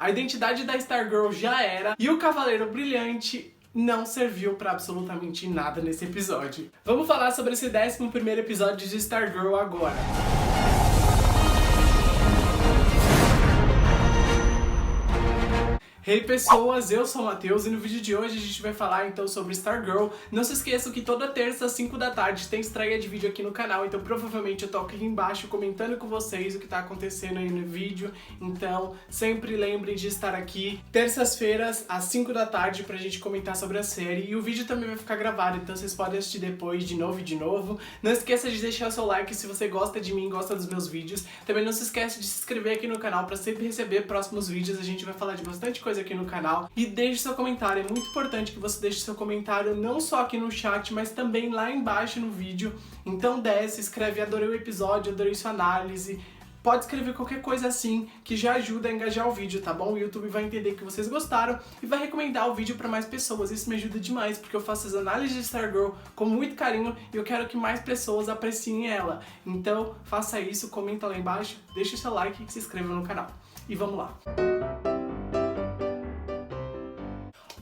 A identidade da Stargirl já era e o Cavaleiro Brilhante não serviu pra absolutamente nada nesse episódio. Vamos falar sobre esse 11º episódio de Stargirl agora. Hey pessoas, eu sou o Matheus e no vídeo de hoje a gente vai falar então sobre Stargirl. Não se esqueçam que toda terça às 5 da tarde tem estreia de vídeo aqui no canal, então provavelmente eu tô aqui embaixo comentando com vocês o que tá acontecendo aí no vídeo. Então sempre lembrem de estar aqui terças-feiras às 5 da tarde pra gente comentar sobre a série. E o vídeo também vai ficar gravado, então vocês podem assistir depois de novo e de novo. Não esqueça de deixar o seu like se você gosta de mim, gosta dos meus vídeos. Também não se esqueça de se inscrever aqui no canal pra sempre receber próximos vídeos. A gente vai falar de bastante coisa aqui no canal. E deixe seu comentário, é muito importante que você deixe seu comentário não só aqui no chat, mas também lá embaixo no vídeo. Então desce, escreve adorei o episódio, adorei sua análise. Pode escrever qualquer coisa assim, que já ajuda a engajar o vídeo, tá bom? O YouTube vai entender que vocês gostaram e vai recomendar o vídeo pra mais pessoas. Isso me ajuda demais, porque eu faço as análises de Stargirl com muito carinho e eu quero que mais pessoas apreciem ela. Então faça isso, comenta lá embaixo, deixa o seu like e se inscreva no canal. E vamos lá!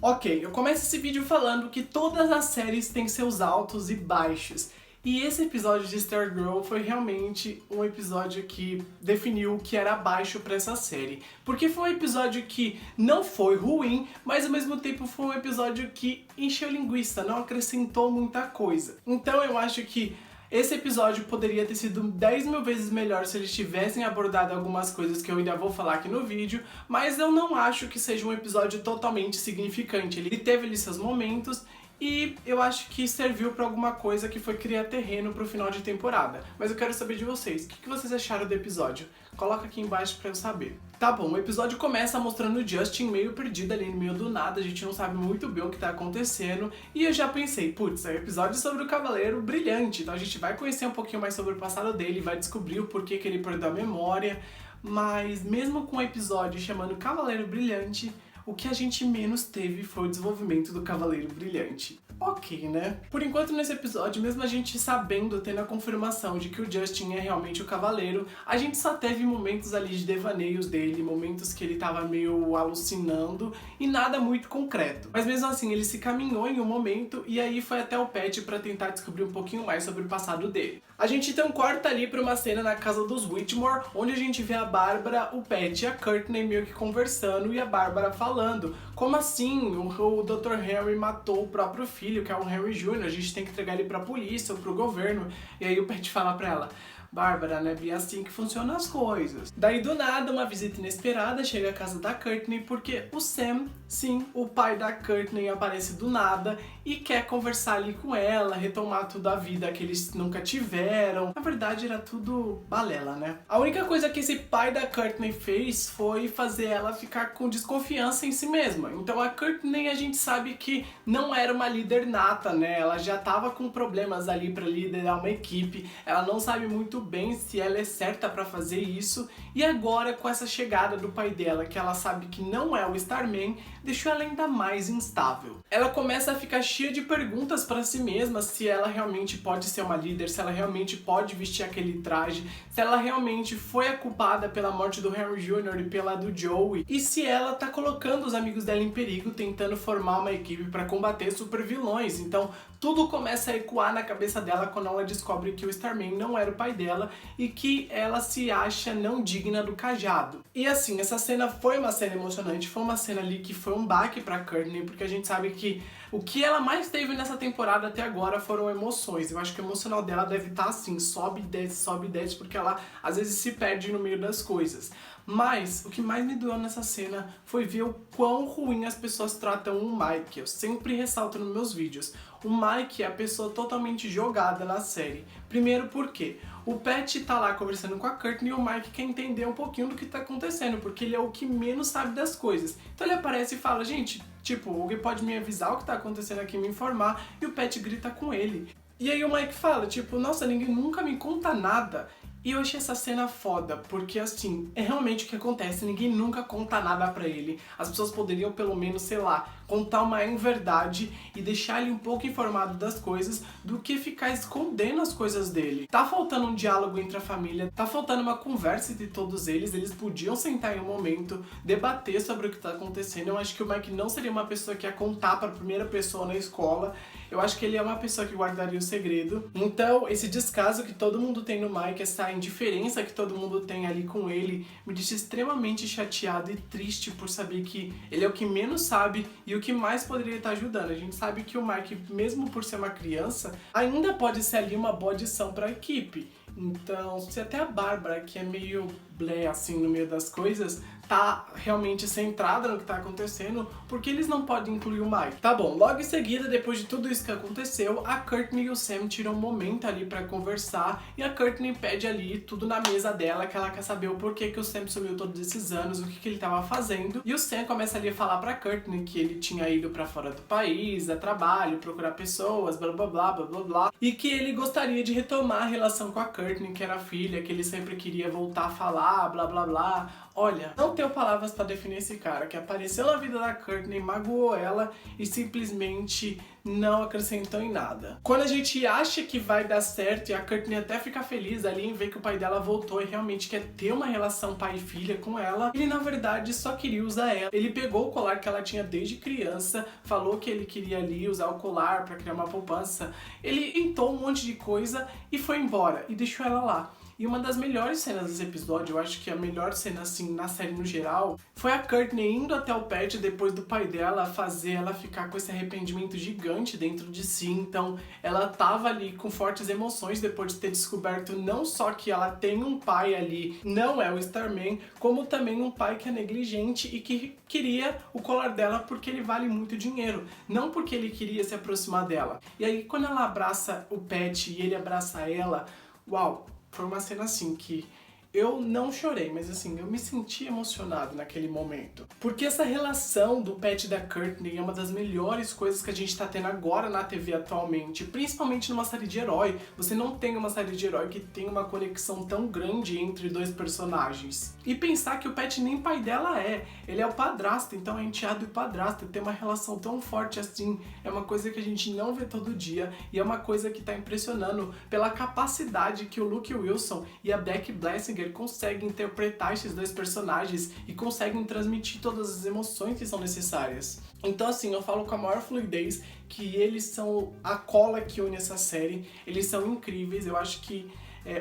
Ok, eu começo esse vídeo falando que todas as séries têm seus altos e baixos. E esse episódio de Stargirl foi realmente um episódio que definiu o que era baixo pra essa série. Porque foi um episódio que não foi ruim, mas ao mesmo tempo foi um episódio que encheu linguiça, não acrescentou muita coisa. Então eu acho que esse episódio poderia ter sido 10 mil vezes melhor se eles tivessem abordado algumas coisas que eu ainda vou falar aqui no vídeo, mas eu não acho que seja um episódio totalmente significante. Ele teve ali seus momentos e eu acho que serviu pra alguma coisa que foi criar terreno pro final de temporada. Mas eu quero saber de vocês, o que vocês acharam do episódio? Coloca aqui embaixo pra eu saber. Tá bom, o episódio começa mostrando o Justin meio perdido ali no meio do nada, a gente não sabe muito bem o que tá acontecendo. E eu já pensei, putz, é um episódio sobre o Cavaleiro Brilhante, então a gente vai conhecer um pouquinho mais sobre o passado dele, vai descobrir o porquê que ele perdeu a memória. Mas mesmo com o episódio chamando Cavaleiro Brilhante, o que a gente menos teve foi o desenvolvimento do Cavaleiro Brilhante. Ok, né? Por enquanto nesse episódio, mesmo a gente sabendo, tendo a confirmação de que o Justin é realmente o Cavaleiro, a gente só teve momentos ali de devaneios dele, momentos que ele tava meio alucinando e nada muito concreto. Mas mesmo assim, ele se caminhou em um momento e aí foi até o Pat pra tentar descobrir um pouquinho mais sobre o passado dele. A gente então corta ali pra uma cena na casa dos Whitmore, onde a gente vê a Bárbara, o Pat e a Courtney meio que conversando e a Bárbara falando: como assim? O Dr. Henry matou o próprio filho, que é o Henry Jr., a gente tem que entregar ele pra polícia ou pro governo. E aí o Pat fala pra ela: Bárbara, né? É assim que funcionam as coisas. Daí do nada, uma visita inesperada chega à casa da Courtney, porque o Sam, sim, o pai da Courtney, aparece do nada e quer conversar ali com ela, retomar tudo a vida que eles nunca tiveram. Na verdade era tudo balela, né? A única coisa que esse pai da Courtney fez foi fazer ela ficar com desconfiança em si mesma. Então a Courtney, a gente sabe que não era uma líder nata, né? Ela já tava com problemas ali pra liderar uma equipe, ela não sabe muito bem se ela é certa pra fazer isso, e agora com essa chegada do pai dela, que ela sabe que não é o Starman, deixou ela ainda mais instável. Ela começa a ficar cheia de perguntas pra si mesma, se ela realmente pode ser uma líder, se ela realmente pode vestir aquele traje, se ela realmente foi a culpada pela morte do Henry Jr. e pela do Joey, e se ela tá colocando os amigos dela em perigo, tentando formar uma equipe pra combater super vilões. Então tudo começa a ecoar na cabeça dela quando ela descobre que o Starman não era o pai dela e que ela se acha não digna do cajado. E assim, essa cena foi uma cena emocionante, foi uma cena ali que foi um baque pra Courtney, porque a gente sabe que o que ela mais teve nessa temporada até agora foram emoções. Eu acho que o emocional dela deve estar assim, sobe e desce, porque ela às vezes se perde no meio das coisas. Mas o que mais me doeu nessa cena foi ver o quão ruim as pessoas tratam o Mike. Eu sempre ressalto nos meus vídeos. O Mike é a pessoa totalmente jogada na série. Primeiro porque o Pat tá lá conversando com a Courtney e o Mike quer entender um pouquinho do que tá acontecendo, porque ele é o que menos sabe das coisas. Então ele aparece e fala: gente, tipo, alguém pode me avisar o que tá acontecendo aqui, me informar, e o Pat grita com ele. E aí o Mike fala, tipo, nossa, ninguém nunca me conta nada. E eu achei essa cena foda, porque assim, é realmente o que acontece, ninguém nunca conta nada pra ele. As pessoas poderiam pelo menos, sei lá, contar uma verdade e deixar ele um pouco informado das coisas do que ficar escondendo as coisas dele. Tá faltando um diálogo entre a família, tá faltando uma conversa entre todos eles podiam sentar em um momento, debater sobre o que tá acontecendo. Eu acho que o Mike não seria uma pessoa que ia contar pra primeira pessoa na escola. Eu acho que ele é uma pessoa que guardaria o segredo. Então, esse descaso que todo mundo tem no Mike, essa indiferença que todo mundo tem ali com ele, me deixa extremamente chateado e triste por saber que ele é o que menos sabe e o que mais poderia estar ajudando. A gente sabe que o Mike, mesmo por ser uma criança, ainda pode ser ali uma boa adição para a equipe. Então, se até a Bárbara, que é meio blé assim no meio das coisas, tá realmente centrada no que tá acontecendo, porque eles não podem incluir o Mike. Tá bom, logo em seguida, depois de tudo isso que aconteceu, a Courtney e o Sam tiram um momento ali pra conversar, e a Courtney pede ali tudo na mesa dela, que ela quer saber o porquê que o Sam sumiu todos esses anos, o que ele tava fazendo, e o Sam começa ali a falar pra Courtney que ele tinha ido pra fora do país, a trabalho, procurar pessoas, blá blá blá blá blá blá, e que ele gostaria de retomar a relação com a Courtney, que era a filha, que ele sempre queria voltar a falar, blá blá blá. Olha, não tenho palavras pra definir esse cara, que apareceu na vida da Courtney, magoou ela e simplesmente não acrescentou em nada. Quando a gente acha que vai dar certo e a Courtney até fica feliz ali em ver que o pai dela voltou e realmente quer ter uma relação pai e filha com ela, ele na verdade só queria usar ela. Ele pegou o colar que ela tinha desde criança, falou que ele queria ali usar o colar pra criar uma poupança, ele inventou um monte de coisa e foi embora e deixou ela lá. E uma das melhores cenas desse episódio, eu acho que a melhor cena assim na série no geral, foi a Courtney indo até o pet depois do pai dela fazer ela ficar com esse arrependimento gigante dentro de si. Então ela tava ali com fortes emoções depois de ter descoberto não só que ela tem um pai ali, não é o Starman, como também um pai que é negligente e que queria o colar dela porque ele vale muito dinheiro, não porque ele queria se aproximar dela. E aí quando ela abraça o pet e ele abraça ela, uau! Foi uma cena assim que eu não chorei, mas assim, eu me senti emocionado naquele momento. Porque essa relação do pet da Courtney é uma das melhores coisas que a gente tá tendo agora na TV atualmente, principalmente numa série de herói. Você não tem uma série de herói que tem uma conexão tão grande entre dois personagens. E pensar que o pet nem pai dela é, ele é o padrasto, então é enteado e padrasto, ter uma relação tão forte assim, é uma coisa que a gente não vê todo dia e é uma coisa que tá impressionando pela capacidade que o Luke Wilson e a Beck Blessinger conseguem interpretar esses dois personagens e conseguem transmitir todas as emoções que são necessárias. Então assim, eu falo com a maior fluidez que eles são a cola que une essa série, eles são incríveis, eu acho que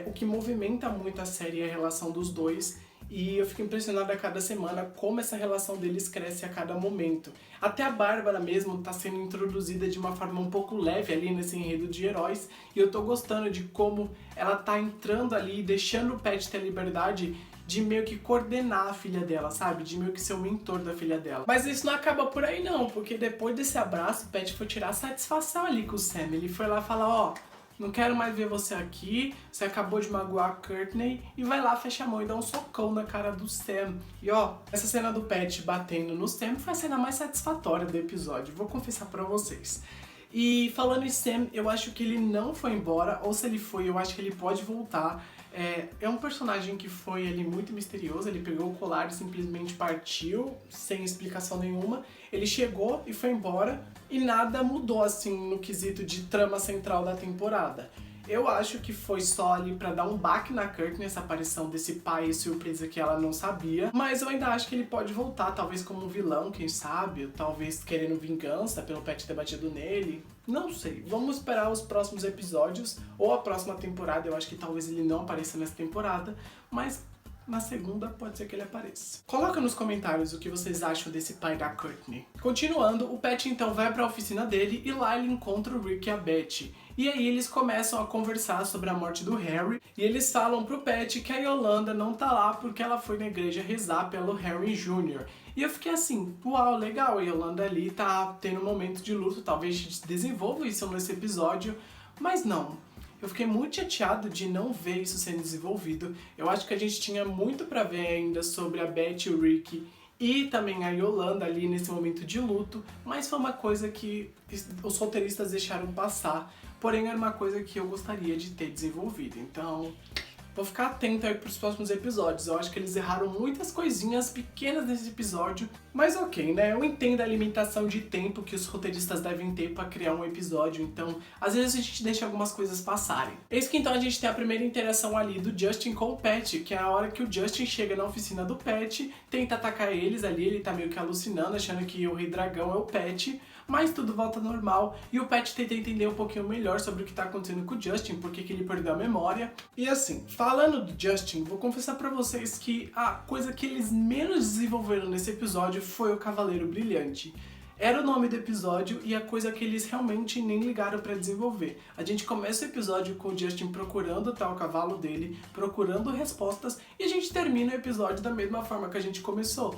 o que movimenta muito a série é a relação dos dois. E eu fico impressionada a cada semana como essa relação deles cresce a cada momento. Até a Bárbara mesmo tá sendo introduzida de uma forma um pouco leve ali nesse enredo de heróis. E eu tô gostando de como ela tá entrando ali, deixando o Pet ter a liberdade de meio que coordenar a filha dela, sabe? De meio que ser o mentor da filha dela. Mas isso não acaba por aí não, porque depois desse abraço, o Pet foi tirar satisfação ali com o Sam. Ele foi lá falar, ó... não quero mais ver você aqui, você acabou de magoar a Courtney, e vai lá, fecha a mão e dá um socão na cara do Sam. E ó, essa cena do Pet batendo no Sam foi a cena mais satisfatória do episódio, vou confessar pra vocês. E falando em Sam, eu acho que ele não foi embora, ou se ele foi, eu acho que ele pode voltar. É um personagem que foi ali muito misterioso, ele pegou o colar e simplesmente partiu, sem explicação nenhuma. Ele chegou e foi embora, e nada mudou assim no quesito de trama central da temporada. Eu acho que foi só ali pra dar um baque na Courtney, essa aparição desse pai surpresa que ela não sabia. Mas eu ainda acho que ele pode voltar, talvez como um vilão, quem sabe? Talvez querendo vingança pelo Pet ter batido nele. Não sei, vamos esperar os próximos episódios ou a próxima temporada. Eu acho que talvez ele não apareça nessa temporada, mas na segunda pode ser que ele apareça. Coloca nos comentários o que vocês acham desse pai da Courtney. Continuando, o Pet então vai pra oficina dele e lá ele encontra o Rick e a Betty. E aí eles começam a conversar sobre a morte do Harry e eles falam pro Pet que a Yolanda não tá lá porque ela foi na igreja rezar pelo Harry Jr. E eu fiquei assim, uau, legal, a Yolanda ali tá tendo um momento de luto, talvez desenvolva isso nesse episódio, mas não. Eu fiquei muito chateado de não ver isso sendo desenvolvido. Eu acho que a gente tinha muito pra ver ainda sobre a Betty e o Rick e também a Yolanda ali nesse momento de luto, mas foi uma coisa que os roteiristas deixaram passar, porém era uma coisa que eu gostaria de ter desenvolvido, então Vou ficar atento aí pros próximos episódios. Eu acho que eles erraram muitas coisinhas pequenas nesse episódio, mas ok, né? Eu entendo a limitação de tempo que os roteiristas devem ter pra criar um episódio, então às vezes a gente deixa algumas coisas passarem. Eis que então a gente tem a primeira interação ali do Justin com o Pat, que é a hora que o Justin chega na oficina do Pat, tenta atacar eles ali, ele tá meio que alucinando, achando que o Rei Dragão é o Pat, mas tudo volta ao normal e o Pat tenta entender um pouquinho melhor sobre o que tá acontecendo com o Justin, porque que ele perdeu a memória. E assim, falando do Justin, vou confessar pra vocês que a coisa que eles menos desenvolveram nesse episódio foi o Cavaleiro Brilhante. Era o nome do episódio e a coisa que eles realmente nem ligaram pra desenvolver. A gente começa o episódio com o Justin procurando o tal cavalo dele, procurando respostas, e a gente termina o episódio da mesma forma que a gente começou.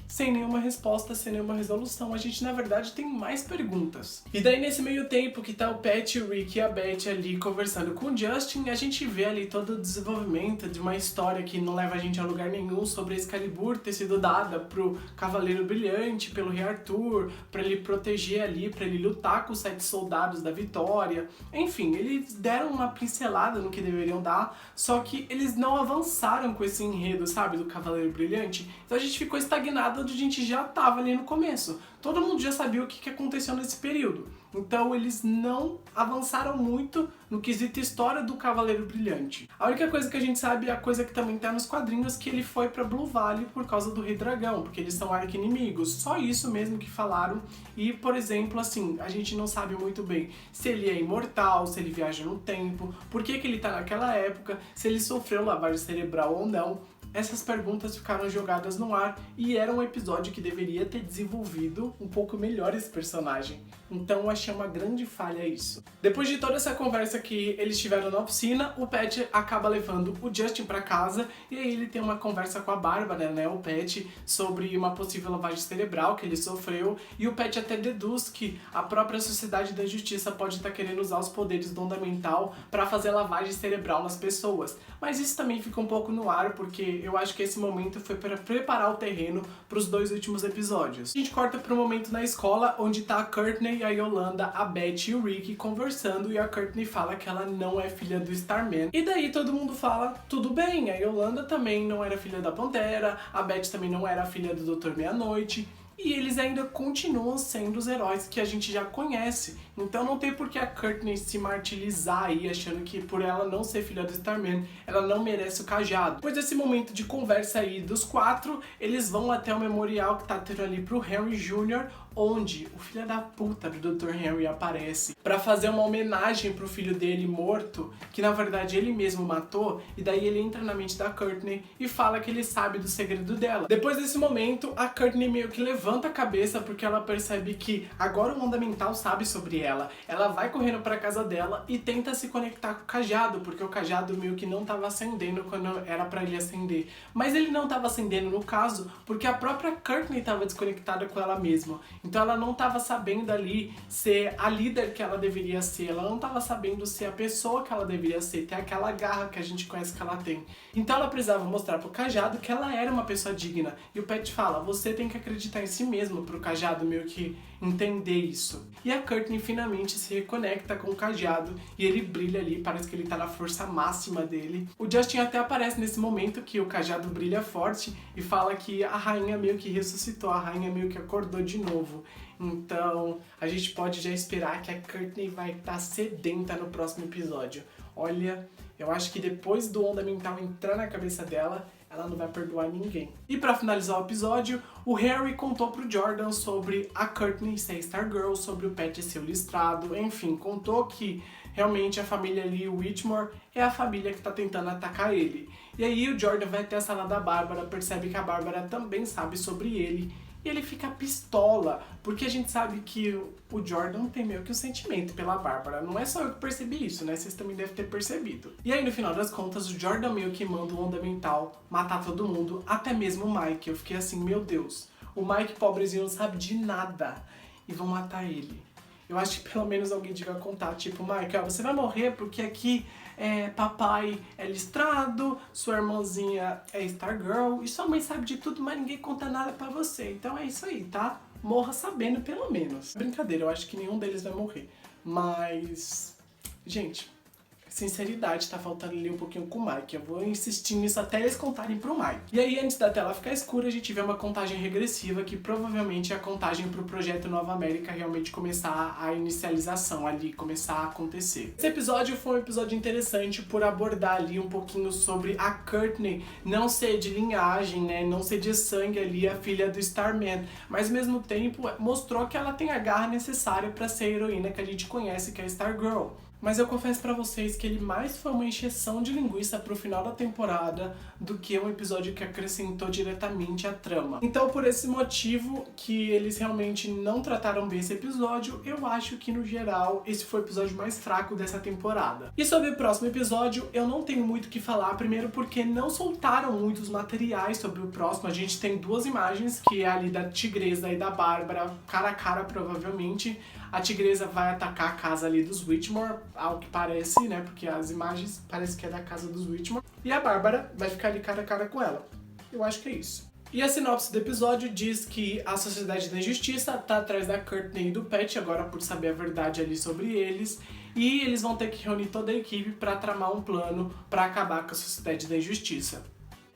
Sem nenhuma resposta, sem nenhuma resolução. A gente, na verdade, tem mais perguntas. E daí, nesse meio tempo que tá o Pat, o Rick e a Beth ali conversando com o Justin, a gente vê ali todo o desenvolvimento de uma história que não leva a gente a lugar nenhum sobre a Excalibur ter sido dada pro Cavaleiro Brilhante, pelo Rei Arthur, pra ele proteger ali, pra ele lutar com os 7 soldados da Vitória. Enfim, eles deram uma pincelada no que deveriam dar, só que eles não avançaram com esse enredo, sabe, do Cavaleiro Brilhante. Então a gente ficou estagnado onde a gente já estava ali no começo. Todo mundo já sabia o que aconteceu nesse período. Então eles não avançaram muito no quesito história do Cavaleiro Brilhante. A única coisa que a gente sabe é a coisa que também tá nos quadrinhos, que ele foi pra Blue Valley por causa do Rei Dragão, porque eles são arqui-inimigos. Só isso mesmo que falaram. E, por exemplo, assim, a gente não sabe muito bem se ele é imortal, se ele viaja no tempo, por que ele tá naquela época, se ele sofreu lavagem cerebral ou não. Essas perguntas ficaram jogadas no ar e era um episódio que deveria ter desenvolvido um pouco melhor esse personagem. Então eu achei uma grande falha isso. Depois de toda essa conversa que eles tiveram na oficina, o Pat acaba levando o Justin pra casa e aí ele tem uma conversa com a Bárbara, né, o Pat, sobre uma possível lavagem cerebral que ele sofreu, e o Pat até deduz que a própria Sociedade da Justiça pode estar querendo usar os poderes do Onda Mental pra fazer lavagem cerebral nas pessoas. Mas isso também fica um pouco no ar, porque eu acho que esse momento foi para preparar o terreno para os 2 últimos episódios. A gente corta para um momento na escola, onde tá a Courtney, a Yolanda, a Beth e o Rick conversando, e a Courtney fala que ela não é filha do Starman. E daí todo mundo fala, tudo bem, a Yolanda também não era filha da Pantera, a Beth também não era filha do Dr. Meia-Noite. E eles ainda continuam sendo os heróis que a gente já conhece. Então não tem por que a Courtney se martirizar aí, achando que por ela não ser filha do Starman, ela não merece o cajado. Depois desse momento de conversa aí dos 4, eles vão até o memorial que tá tendo ali pro Henry Jr., onde o filho da puta do Dr. Henry aparece pra fazer uma homenagem pro filho dele morto, que na verdade ele mesmo matou, e daí ele entra na mente da Courtney e fala que ele sabe do segredo dela. Depois desse momento, a Courtney meio que levanta a cabeça porque ela percebe que agora o Onda Mental sabe sobre ela. Ela vai correndo pra casa dela e tenta se conectar com o cajado, porque o cajado meio que não tava acendendo quando era pra ele acender. Mas ele não tava acendendo no caso porque a própria Courtney tava desconectada com ela mesma. Então ela não estava sabendo ali ser a líder que ela deveria ser, ela não estava sabendo ser a pessoa que ela deveria ser, ter aquela garra que a gente conhece que ela tem. Então ela precisava mostrar pro Cajado que ela era uma pessoa digna. E o Pat fala, você tem que acreditar em si mesmo, pro Cajado meio que entender isso. E a Courtney finalmente se reconecta com o Cajado e ele brilha ali, parece que ele tá na força máxima dele. O Justin até aparece nesse momento que o Cajado brilha forte e fala que a rainha meio que ressuscitou, a rainha meio que acordou de novo. Então a gente pode já esperar que a Courtney vai estar sedenta no próximo episódio. Olha, eu acho que depois do Onda Mental entrar na cabeça dela, ela não vai perdoar ninguém. E pra finalizar o episódio, o Harry contou pro Jordan sobre a Courtney ser Stargirl, sobre o Pat ser o listrado, enfim, contou que realmente a família ali, o Whitmore, é a família que tá tentando atacar ele. E aí o Jordan vai até a sala da Bárbara, percebe que a Bárbara também sabe sobre ele, e ele fica pistola, porque a gente sabe que o Jordan tem meio que um sentimento pela Bárbara. Não é só eu que percebi isso, né? Vocês também devem ter percebido. E aí, no final das contas, o Jordan meio que manda o Onda Mental matar todo mundo, até mesmo o Mike. Eu fiquei assim, meu Deus, o Mike pobrezinho não sabe de nada e vão matar ele. Eu acho que pelo menos alguém devia contar, tipo, Mike, ó, você vai morrer porque aqui papai é listrado, sua irmãzinha é Stargirl e sua mãe sabe de tudo, mas ninguém conta nada pra você. Então é isso aí, tá? Morra sabendo pelo menos. Brincadeira, eu acho que nenhum deles vai morrer. Mas, gente, sinceridade tá faltando ali um pouquinho com o Mike. Eu vou insistir nisso até eles contarem pro Mike. E aí, antes da tela ficar escura, a gente vê uma contagem regressiva, que provavelmente é a contagem pro projeto Nova América realmente começar a inicialização ali, começar a acontecer. Esse episódio foi um episódio interessante por abordar ali um pouquinho sobre a Courtney não ser de linhagem, né, não ser de sangue ali a filha do Starman, mas ao mesmo tempo mostrou que ela tem a garra necessária para ser a heroína que a gente conhece, que é a Stargirl. Mas eu confesso pra vocês que ele mais foi uma encheção de linguiça pro final da temporada do que um episódio que acrescentou diretamente a trama. Então, por esse motivo que eles realmente não trataram bem esse episódio, eu acho que, no geral, esse foi o episódio mais fraco dessa temporada. E sobre o próximo episódio, eu não tenho muito o que falar, primeiro porque não soltaram muitos materiais sobre o próximo. A gente tem duas imagens, que é ali da Tigresa e da Bárbara, cara a cara, provavelmente. A Tigresa vai atacar a casa ali dos Whitmore, ao que parece, né? Porque as imagens parecem que é da casa dos Whitmore. E a Bárbara vai ficar ali cara a cara com ela. Eu acho que é isso. E a sinopse do episódio diz que a Sociedade da Injustiça tá atrás da Courtney e do Pat, agora por saber a verdade ali sobre eles. E eles vão ter que reunir toda a equipe para tramar um plano para acabar com a Sociedade da Injustiça.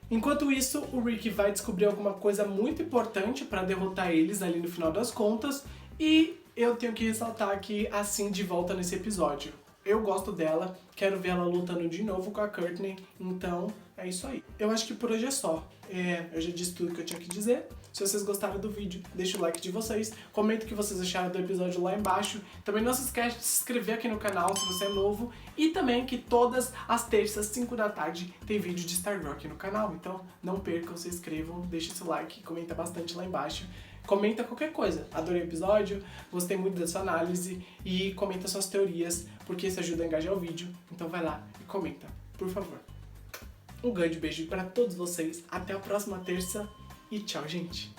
Enquanto isso, o Rick vai descobrir alguma coisa muito importante para derrotar eles ali no final das contas. E eu tenho que ressaltar aqui a Cindy volta nesse episódio. Eu gosto dela, quero ver ela lutando de novo com a Courtney, então é isso aí. Eu acho que por hoje é só. Eu já disse tudo que eu tinha que dizer. Se vocês gostaram do vídeo, deixa o like de vocês, comenta o que vocês acharam do episódio lá embaixo. Também não se esquece de se inscrever aqui no canal se você é novo. E também que todas as terças, 5 da tarde, tem vídeo de Stargirl aqui no canal. Então não percam, se inscrevam, deixa seu like, comenta bastante lá embaixo. Comenta qualquer coisa. Adorei o episódio, gostei muito da sua análise e comenta suas teorias, porque isso ajuda a engajar o vídeo. Então vai lá e comenta, por favor. Um grande beijo para todos vocês. Até a próxima terça e tchau, gente!